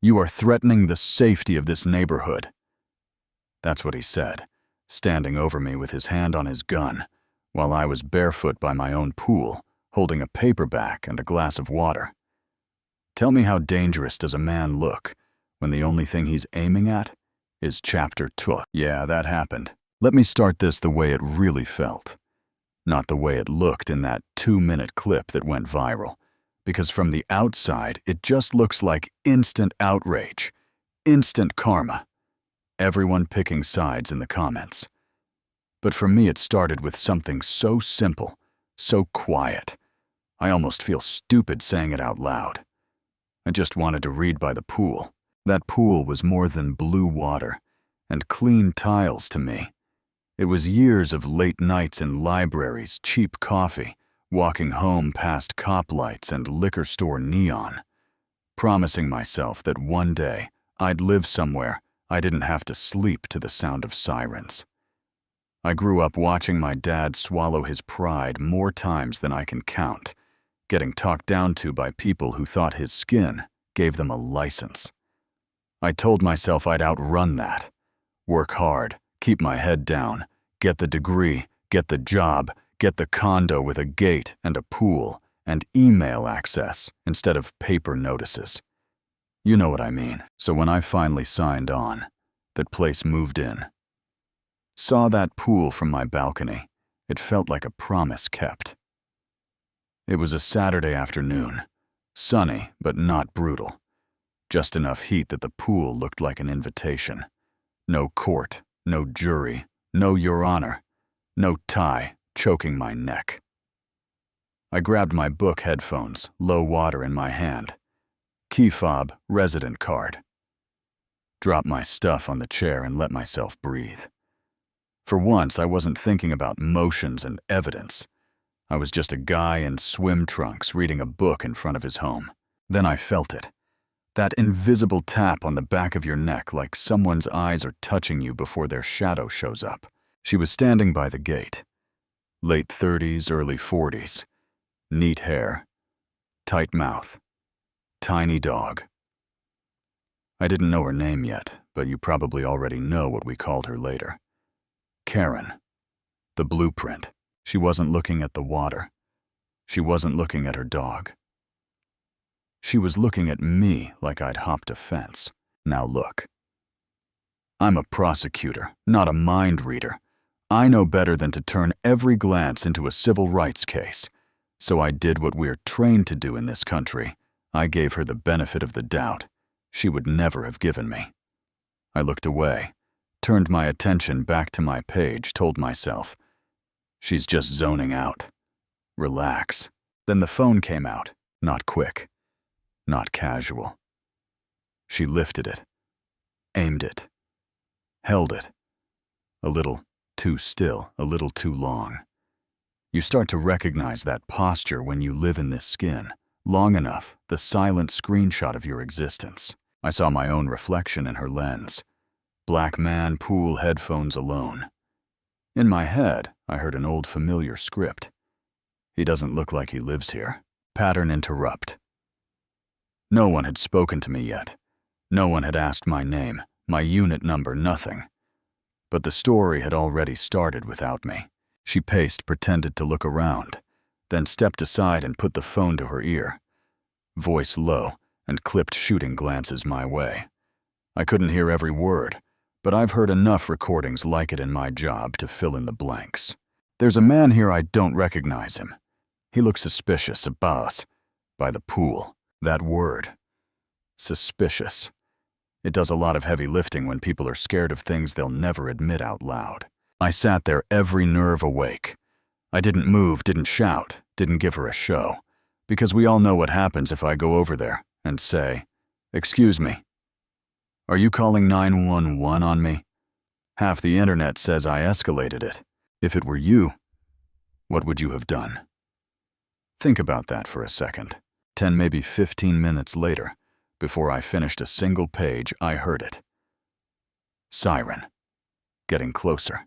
You are threatening the safety of this neighborhood." That's what he said, standing over me with his hand on his gun, while I was barefoot by my own pool, holding a paperback and a glass of water. Tell me, how dangerous does a man look when the only thing he's aiming at is chapter 2? Yeah, that happened. Let me start this the way it really felt, not the way it looked in that 2-minute clip that went viral, because from the outside, it just looks like instant outrage, instant karma, everyone picking sides in the comments. But for me, it started with something so simple, so quiet. I almost feel stupid saying it out loud. I just wanted to read by the pool. That pool was more than blue water and clean tiles to me. It was years of late nights in libraries, cheap coffee, walking home past cop lights and liquor store neon, promising myself that one day I'd live somewhere I didn't have to sleep to the sound of sirens. I grew up watching my dad swallow his pride more times than I can count, getting talked down to by people who thought his skin gave them a license. I told myself I'd outrun that. Work hard, keep my head down, get the degree, get the job, get the condo with a gate and a pool and email access instead of paper notices. You know what I mean. So when I finally signed on, that place moved in. Saw that pool from my balcony, it felt like a promise kept. It was a Saturday afternoon, sunny but not brutal. Just enough heat that the pool looked like an invitation. No court, no jury, no Your Honor, no tie choking my neck. I grabbed my book headphones, low water in my hand. Key fob, resident card. Dropped my stuff on the chair and let myself breathe. For once, I wasn't thinking about motions and evidence. I was just a guy in swim trunks reading a book in front of his home. Then I felt it. That invisible tap on the back of your neck, like someone's eyes are touching you before their shadow shows up. She was standing by the gate. Late 30s, early 40s. Neat hair. Tight mouth. Tiny dog. I didn't know her name yet, but you probably already know what we called her later. Karen. The blueprint. She wasn't looking at the water. She wasn't looking at her dog. She was looking at me like I'd hopped a fence. Now look. I'm a prosecutor, not a mind reader. I know better than to turn every glance into a civil rights case. So I did what we're trained to do in this country. I gave her the benefit of the doubt she would never have given me. I looked away, turned my attention back to my page, told myself, she's just zoning out. Relax. Then the phone came out, not quick, not casual. She lifted it, aimed it, held it. A little too still, a little too long. You start to recognize that posture when you live in this skin. Long enough, the silent screenshot of your existence. I saw my own reflection in her lens. Black man, pool, headphones, alone. In my head, I heard an old familiar script. He doesn't look like he lives here. Pattern interrupt. No one had spoken to me yet. No one had asked my name, my unit number, nothing. But the story had already started without me. She paced, pretended to look around, then stepped aside and put the phone to her ear. Voice low and clipped shooting glances my way. I couldn't hear every word, but I've heard enough recordings like it in my job to fill in the blanks. There's a man here, I don't recognize him. He looks suspicious, a boss, by the pool. That word. Suspicious. It does a lot of heavy lifting when people are scared of things they'll never admit out loud. I sat there, every nerve awake. I didn't move, didn't shout, didn't give her a show. Because we all know what happens if I go over there and say, "Excuse me, are you calling 911 on me?" Half the internet says I escalated it. If it were you, what would you have done? Think about that for a second. 10, maybe 15 minutes later, before I finished a single page, I heard it. Siren. Getting closer.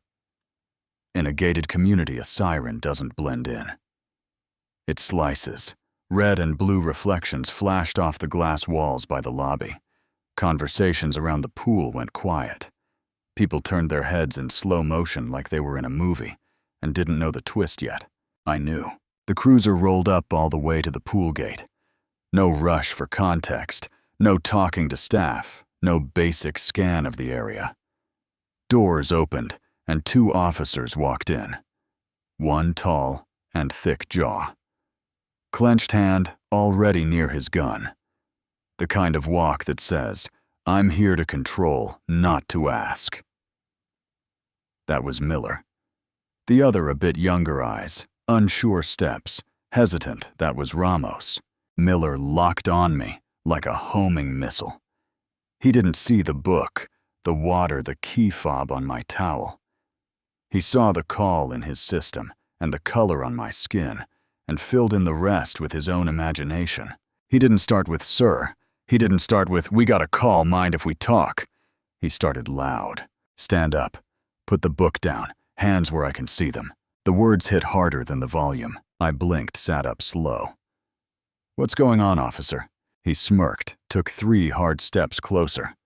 In a gated community, a siren doesn't blend in. It slices. Red and blue reflections flashed off the glass walls by the lobby. Conversations around the pool went quiet. People turned their heads in slow motion like they were in a movie and didn't know the twist yet. I knew. The cruiser rolled up all the way to the pool gate. No rush for context, no talking to staff, no basic scan of the area. Doors opened and 2 officers walked in. One tall and thick jaw. Clenched hand already near his gun. The kind of walk that says, "I'm here to control, not to ask." That was Miller. The other a bit younger eyes, unsure steps, hesitant, that was Ramos. Miller locked on me like a homing missile. He didn't see the book, the water, the key fob on my towel. He saw the call in his system and the color on my skin and filled in the rest with his own imagination. He didn't start with "sir." He didn't start with "we got a call, mind if we talk." He started loud. "Stand up. Put the book down. Hands where I can see them." The words hit harder than the volume. I blinked, sat up slow. "What's going on, officer?" He smirked, took 3 hard steps closer.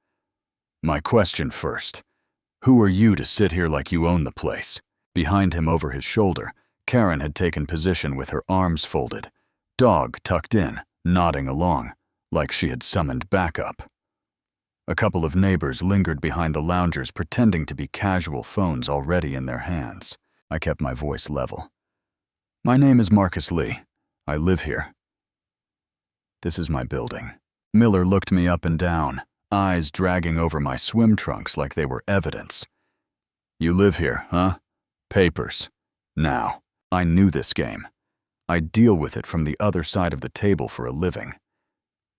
"My question first. Who are you to sit here like you own the place?" Behind him over his shoulder, Karen had taken position with her arms folded, dog tucked in, nodding along, like she had summoned backup. A couple of neighbors lingered behind the loungers pretending to be casual, phones already in their hands. I kept my voice level. "My name is Marcus Lee. I live here. This is my building." Miller looked me up and down, eyes dragging over my swim trunks like they were evidence. "You live here, huh? Papers. Now." I knew this game. I deal with it from the other side of the table for a living.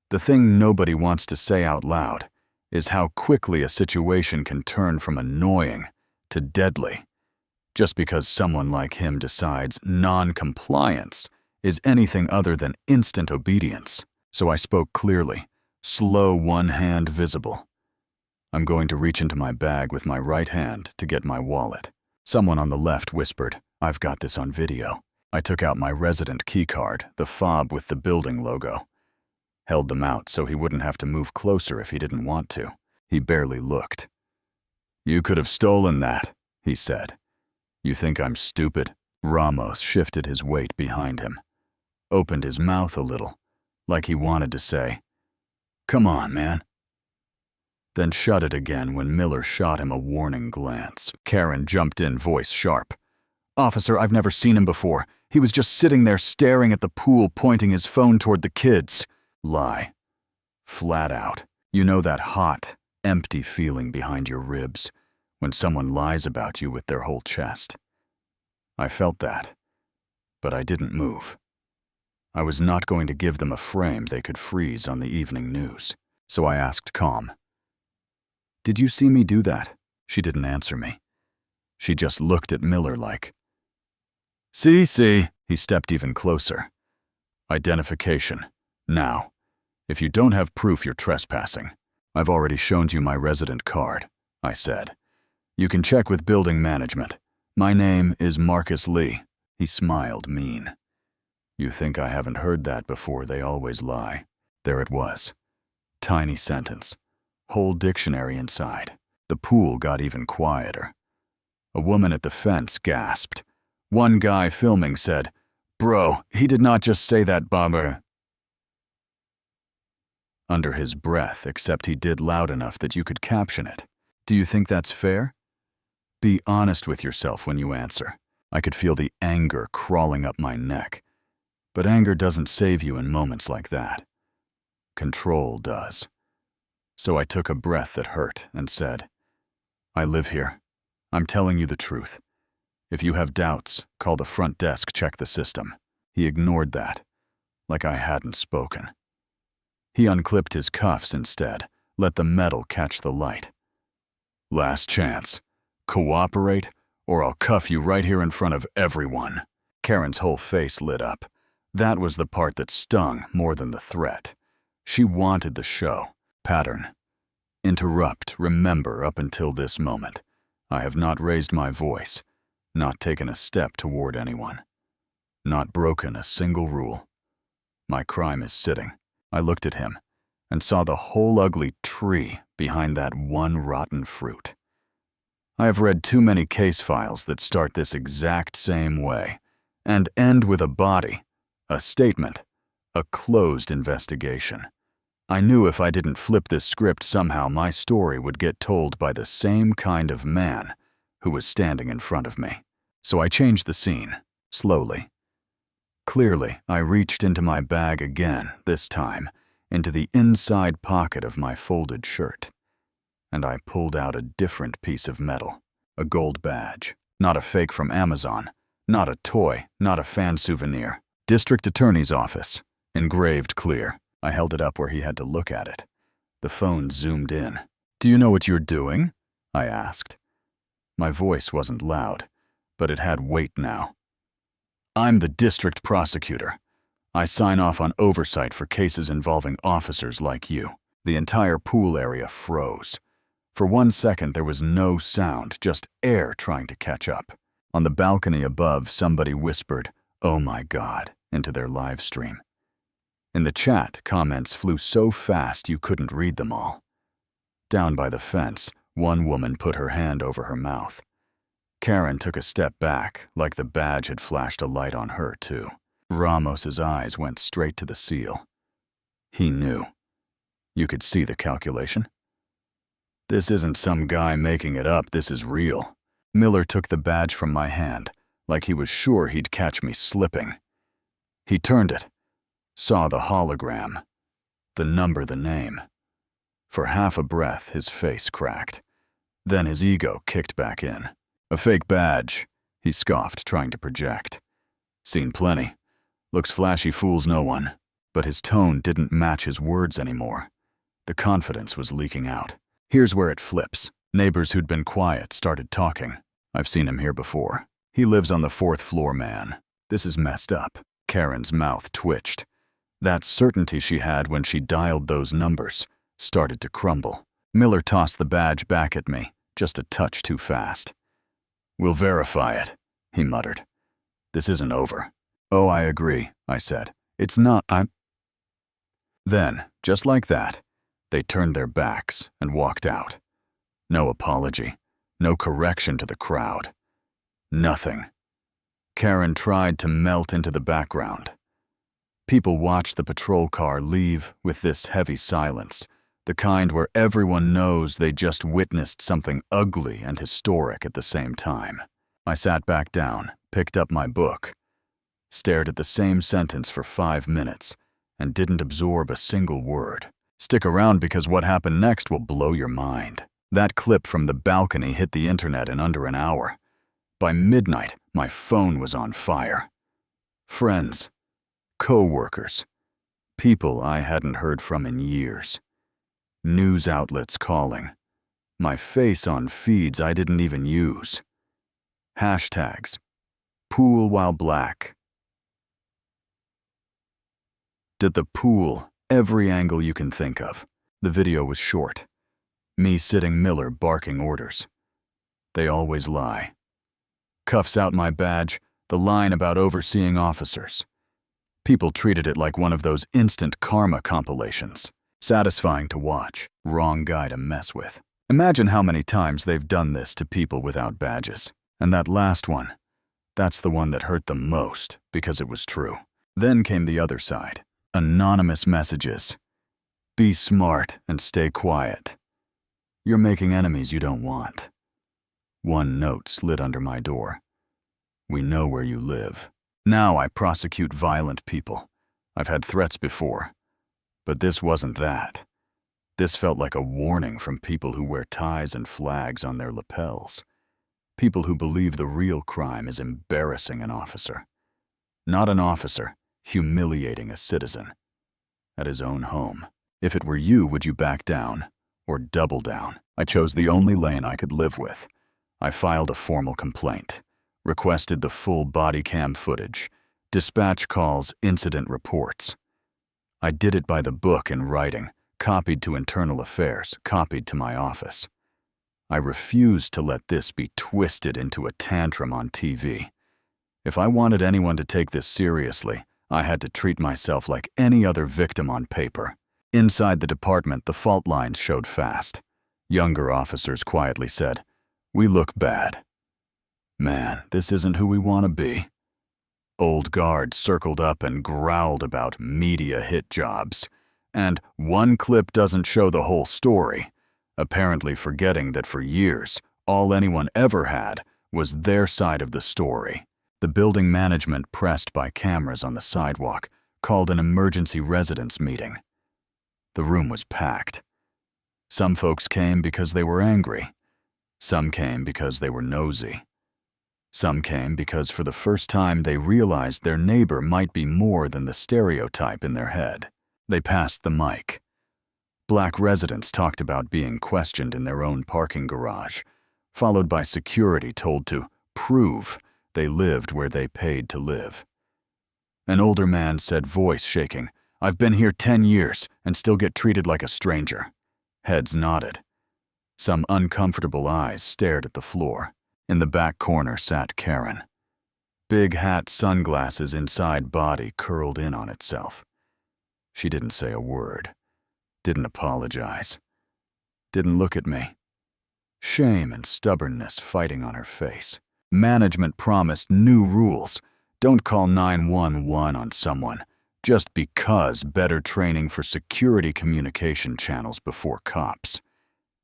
The thing nobody wants to say out loud is how quickly a situation can turn from annoying to deadly, just because someone like him decides non-compliance is anything other than instant obedience. So I spoke clearly, slow, one hand visible. "I'm going to reach into my bag with my right hand to get my wallet." Someone on the left whispered, "I've got this on video." I took out my resident key card, the fob with the building logo. Held them out so he wouldn't have to move closer if he didn't want to. He barely looked. "You could have stolen that," he said. "You think I'm stupid?" Ramos shifted his weight behind him, opened his mouth a little, like he wanted to say, "Come on, man." Then shut it again when Miller shot him a warning glance. Karen jumped in, voice sharp. "Officer, I've never seen him before. He was just sitting there staring at the pool, pointing his phone toward the kids." Lie. Flat out. You know that hot, empty feeling behind your ribs when someone lies about you with their whole chest. I felt that, but I didn't move. I was not going to give them a frame they could freeze on the evening news. So I asked calm, "Did you see me do that?" She didn't answer me. She just looked at Miller like, See. He stepped even closer. "Identification. Now. If you don't have proof, you're trespassing. I've already shown you my resident card," I said. "You can check with building management. My name is Marcus Lee." He smiled mean. "You think I haven't heard that before? They always lie." There it was. Tiny sentence. Whole dictionary inside. The pool got even quieter. A woman at the fence gasped. One guy filming said, "Bro, he did not just say that, bomber." Under his breath, except he did loud enough that you could caption it. Do you think that's fair? Be honest with yourself when you answer. I could feel the anger crawling up my neck. But anger doesn't save you in moments like that. Control does. So I took a breath that hurt and said, "I live here. I'm telling you the truth. If you have doubts, call the front desk, check the system." He ignored that, like I hadn't spoken. He unclipped his cuffs instead, let the metal catch the light. "Last chance. Cooperate, or I'll cuff you right here in front of everyone." Karen's whole face lit up. That was the part that stung more than the threat. She wanted the show. Pattern. Interrupt, remember, up until this moment. I have not raised my voice, not taken a step toward anyone, not broken a single rule. My crime is sitting. I looked at him, and saw the whole ugly tree behind that one rotten fruit. I have read too many case files that start this exact same way and end with a body, a statement, a closed investigation. I knew if I didn't flip this script somehow, my story would get told by the same kind of man who was standing in front of me. So I changed the scene, slowly. Clearly, I reached into my bag again, this time, into the inside pocket of my folded shirt, and I pulled out a different piece of metal, a gold badge, not a fake from Amazon, not a toy, not a fan souvenir. District Attorney's Office, engraved clear. I held it up where he had to look at it. The phone zoomed in. "Do you know what you're doing?" I asked. My voice wasn't loud, but it had weight now. "I'm the district prosecutor. I sign off on oversight for cases involving officers like you." The entire pool area froze. For 1 second, there was no sound, just air trying to catch up. On the balcony above, somebody whispered, "Oh my God," into their live stream. In the chat, comments flew so fast you couldn't read them all. Down by the fence, one woman put her hand over her mouth. Karen took a step back, like the badge had flashed a light on her, too. Ramos's eyes went straight to the seal. He knew. You could see the calculation. "This isn't some guy making it up, this is real." Miller took the badge from my hand, like he was sure he'd catch me slipping. He turned it, saw the hologram, the number, the name. For half a breath, his face cracked. Then his ego kicked back in. "A fake badge," he scoffed, trying to project. "Seen plenty. Looks flashy, fools no one." But his tone didn't match his words anymore. The confidence was leaking out. Here's where it flips. Neighbors who'd been quiet started talking. "I've seen him here before. He lives on the 4th floor, man. This is messed up." Karen's mouth twitched. That certainty she had when she dialed those numbers started to crumble. Miller tossed the badge back at me, just a touch too fast. "We'll verify it," he muttered. "This isn't over." "Oh, I agree," I said. "It's not, Then, just like that, they turned their backs and walked out. No apology, no correction to the crowd. Nothing. Karen tried to melt into the background. People watched the patrol car leave with this heavy silence, the kind where everyone knows they just witnessed something ugly and historic at the same time. I sat back down, picked up my book, stared at the same sentence for 5 minutes, and didn't absorb a single word. Stick around because what happened next will blow your mind. That clip from the balcony hit the internet in under an hour. By midnight, my phone was on fire. Friends, co-workers, people I hadn't heard from in years. News outlets calling. My face on feeds I didn't even use. Hashtags. Pool while black. Did the pool, every angle you can think of. The video was short. Me sitting Miller barking orders. They always lie. Cuffs out my badge, the line about overseeing officers. People treated it like one of those instant karma compilations. Satisfying to watch, wrong guy to mess with. Imagine how many times they've done this to people without badges. And that last one, that's the one that hurt the most because it was true. Then came the other side. Anonymous messages. Be smart and stay quiet. You're making enemies you don't want. One note slid under my door. We know where you live. Now I prosecute violent people. I've had threats before. But this wasn't that. This felt like a warning from people who wear ties and flags on their lapels. People who believe the real crime is embarrassing an officer. Not an officer, humiliating a citizen. At his own home. If it were you, would you back down? Or double down? I chose the only lane I could live with. I filed a formal complaint. Requested the full body cam footage. Dispatch calls, incident reports. I did it by the book in writing, copied to Internal Affairs, copied to my office. I refused to let this be twisted into a tantrum on TV. If I wanted anyone to take this seriously, I had to treat myself like any other victim on paper. Inside the department, the fault lines showed fast. Younger officers quietly said, "We look bad." Man, this isn't who we want to be. Old guards circled up and growled about media hit jobs. And one clip doesn't show the whole story, apparently forgetting that for years, all anyone ever had was their side of the story. The building management, pressed by cameras on the sidewalk, called an emergency residence meeting. The room was packed. Some folks came because they were angry. Some came because they were nosy. Some came because for the first time they realized their neighbor might be more than the stereotype in their head. They passed the mic. Black residents talked about being questioned in their own parking garage, followed by security told to prove they lived where they paid to live. An older man said, voice shaking, "I've been here 10 years and still get treated like a stranger." Heads nodded. Some uncomfortable eyes stared at the floor. In the back corner sat Karen. Big hat, sunglasses, inside body curled in on itself. She didn't say a word. Didn't apologize. Didn't look at me. Shame and stubbornness fighting on her face. Management promised new rules. Don't call 911 on someone just because better training for security communication channels before cops.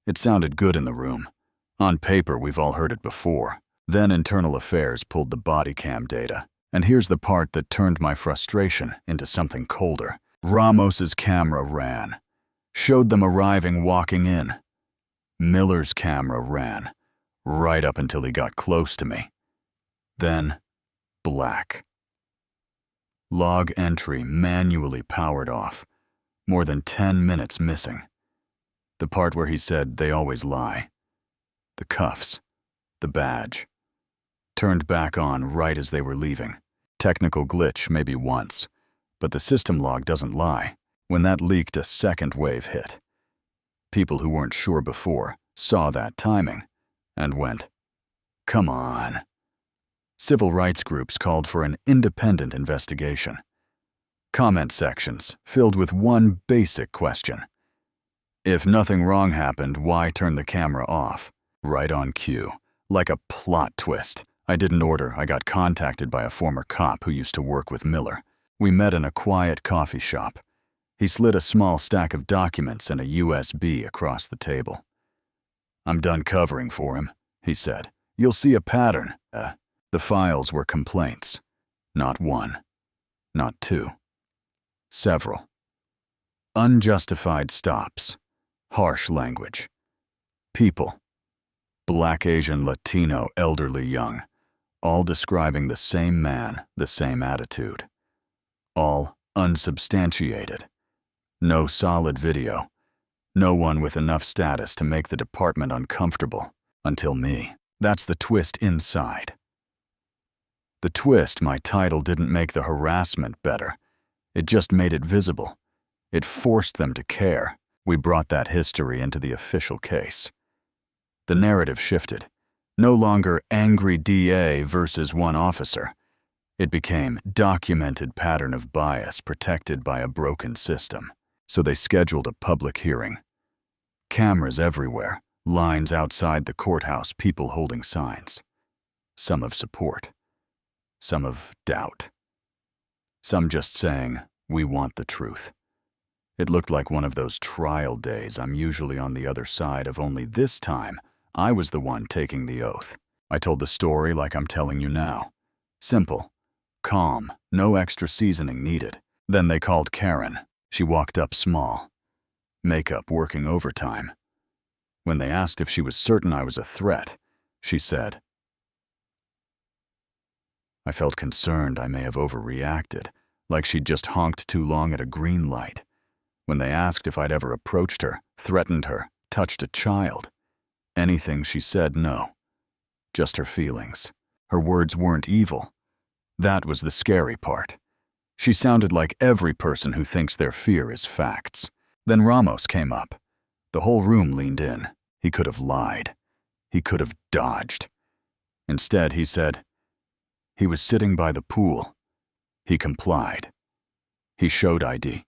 It sounded good in the room. On paper, we've all heard it before. Then Internal Affairs pulled the body cam data. And here's the part that turned my frustration into something colder. Ramos's camera ran. Showed them arriving walking in. Miller's camera ran, right up until he got close to me. Then, black. Log entry manually powered off. More than 10 minutes missing. The part where he said they always lie. The cuffs. The badge. Turned back on right as they were leaving. Technical glitch maybe once, but the system log doesn't lie. When that leaked, a second wave hit. People who weren't sure before saw that timing and went, "Come on." Civil rights groups called for an independent investigation. Comment sections filled with one basic question. If nothing wrong happened, why turn the camera off? Right on cue. Like a plot twist. I didn't order. I got contacted by a former cop who used to work with Miller. We met in a quiet coffee shop. He slid a small stack of documents and a USB across the table. "I'm done covering for him," he said. "You'll see a pattern." The files were complaints. Not one. Not two. Several. Unjustified stops. Harsh language. People. Black, Asian, Latino, elderly, young. All describing the same man, the same attitude. All unsubstantiated. No solid video. No one with enough status to make the department uncomfortable. Until me. That's the twist inside. The twist, my title didn't make the harassment better. It just made it visible. It forced them to care. We brought that history into the official case. The narrative shifted. No longer angry DA versus one officer. It became documented pattern of bias protected by a broken system. So they scheduled a public hearing. Cameras everywhere, lines outside the courthouse, people holding signs. Some of support. Some of doubt. Some just saying, "We want the truth." It looked like one of those trial days I'm usually on the other side of, only this time I was the one taking the oath. I told the story like I'm telling you now. Simple. Calm. No extra seasoning needed. Then they called Karen. She walked up small. Makeup working overtime. When they asked if she was certain I was a threat, she said, I felt concerned I may have overreacted, like she'd just honked too long at a green light. When they asked if I'd ever approached her, threatened her, touched a child, anything she said no. Just her feelings. Her words weren't evil. That was the scary part. She sounded like every person who thinks their fear is facts. Then Ramos came up. The whole room leaned in. He could have lied. He could have dodged. Instead, he said, he was sitting by the pool. He complied. He showed ID.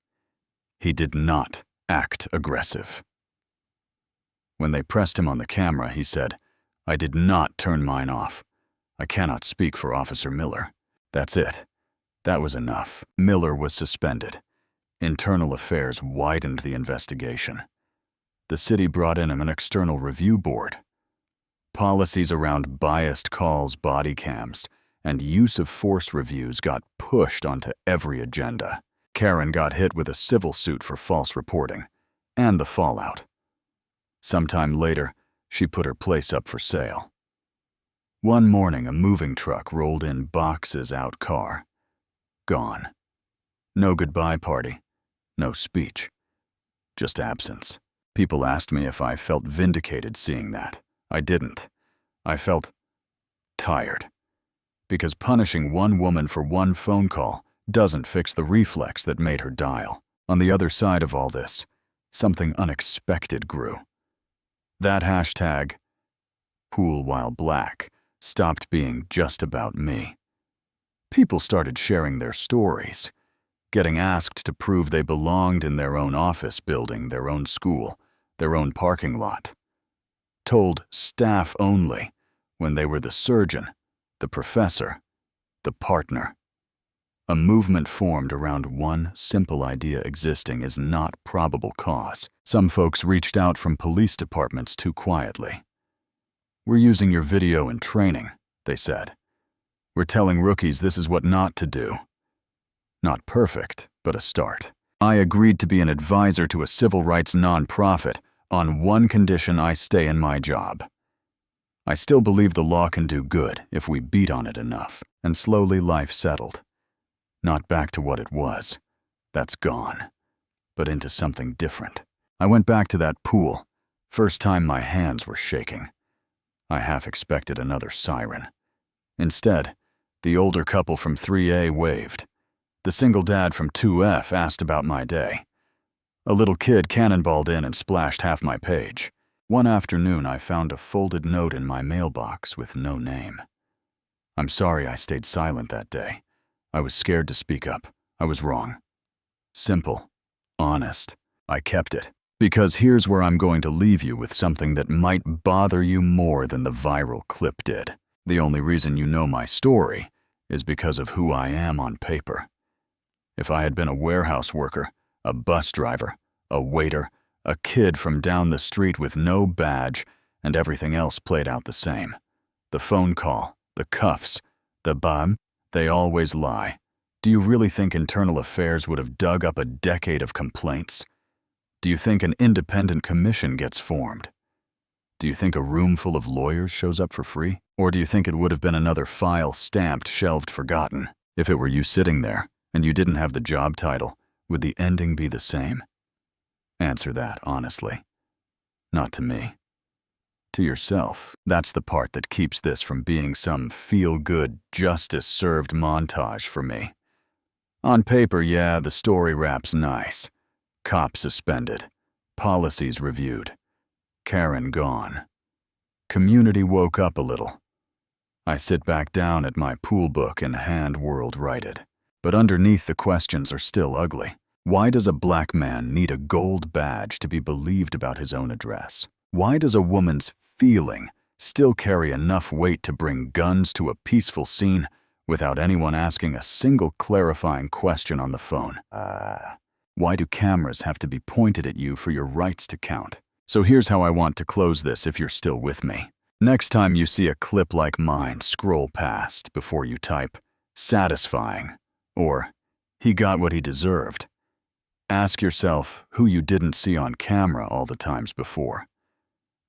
He did not act aggressive. When they pressed him on the camera, he said, "I did not turn mine off. I cannot speak for Officer Miller." That's it. That was enough. Miller was suspended. Internal Affairs widened the investigation. The city brought in an external review board. Policies around biased calls, body cams, and use of force reviews got pushed onto every agenda. Karen got hit with a civil suit for false reporting, and the fallout. Sometime later, she put her place up for sale. One morning, a moving truck rolled in, boxes out car. Gone. No goodbye party, no speech, just absence. People asked me if I felt vindicated seeing that. I didn't. I felt tired. Because punishing one woman for one phone call doesn't fix the reflex that made her dial. On the other side of all this, something unexpected grew. That hashtag, Pool While Black, stopped being just about me. People started sharing their stories, getting asked to prove they belonged in their own office building, their own school, their own parking lot. Told staff only when they were the surgeon, the professor, the partner. A movement formed around one simple idea: existing is not probable cause. Some folks reached out from police departments too quietly. "We're using your video in training," they said. "We're telling rookies this is what not to do." Not perfect, but a start. I agreed to be an advisor to a civil rights nonprofit on one condition: I stay in my job. I still believe the law can do good if we beat on it enough. And slowly life settled. Not back to what it was. That's gone. But into something different. I went back to that pool. First time my hands were shaking. I half expected another siren. Instead, the older couple from 3A waved. The single dad from 2F asked about my day. A little kid cannonballed in and splashed half my page. One afternoon, I found a folded note in my mailbox with no name. "I'm sorry I stayed silent that day. I was scared to speak up. I was wrong." Simple. Honest. I kept it. Because here's where I'm going to leave you with something that might bother you more than the viral clip did. The only reason you know my story is because of who I am on paper. If I had been a warehouse worker, a bus driver, a waiter, a kid from down the street with no badge, and everything else played out the same. The phone call, the cuffs, the bum, they always lie. Do you really think Internal Affairs would have dug up a decade of complaints? Do you think an independent commission gets formed? Do you think a room full of lawyers shows up for free? Or do you think it would have been another file stamped, shelved, forgotten? If it were you sitting there and you didn't have the job title, would the ending be the same? Answer that honestly. Not to me. To yourself. That's the part that keeps this from being some feel-good, justice-served montage for me. On paper, yeah, the story wraps nice. Cop suspended. Policies reviewed. Karen gone. Community woke up a little. I sit back down at my pool book and hand world righted. But underneath the questions are still ugly. Why does a black man need a gold badge to be believed about his own address? Why does a woman's feeling still carry enough weight to bring guns to a peaceful scene without anyone asking a single clarifying question on the phone? Why do cameras have to be pointed at you for your rights to count? So here's how I want to close this if you're still with me. Next time you see a clip like mine, scroll past before you type, "satisfying," or "he got what he deserved." Ask yourself who you didn't see on camera all the times before.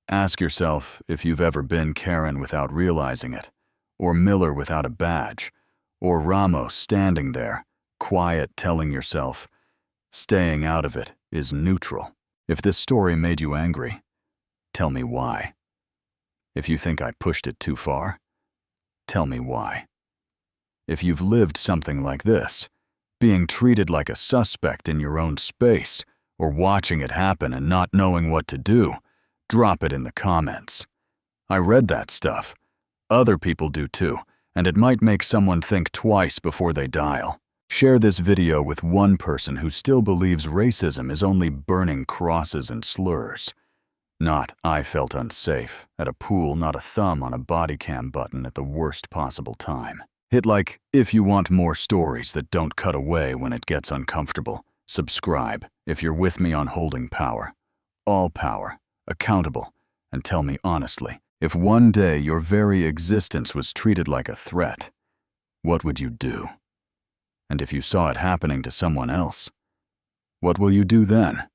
Ask yourself if you've ever been Karen without realizing it, or Miller without a badge, or Ramos standing there, quiet, telling yourself, staying out of it is neutral. If this story made you angry, tell me why. If you think I pushed it too far, tell me why. If you've lived something like this, being treated like a suspect in your own space, or watching it happen and not knowing what to do, drop it in the comments. I read that stuff. Other people do too, and it might make someone think twice before they dial. Share this video with one person who still believes racism is only burning crosses and slurs. Not, I felt unsafe at a pool, not a thumb on a body cam button at the worst possible time. Hit like if you want more stories that don't cut away when it gets uncomfortable. Subscribe if you're with me on holding power. All power, accountable, and tell me honestly, if one day your very existence was treated like a threat, what would you do? And if you saw it happening to someone else, what will you do then?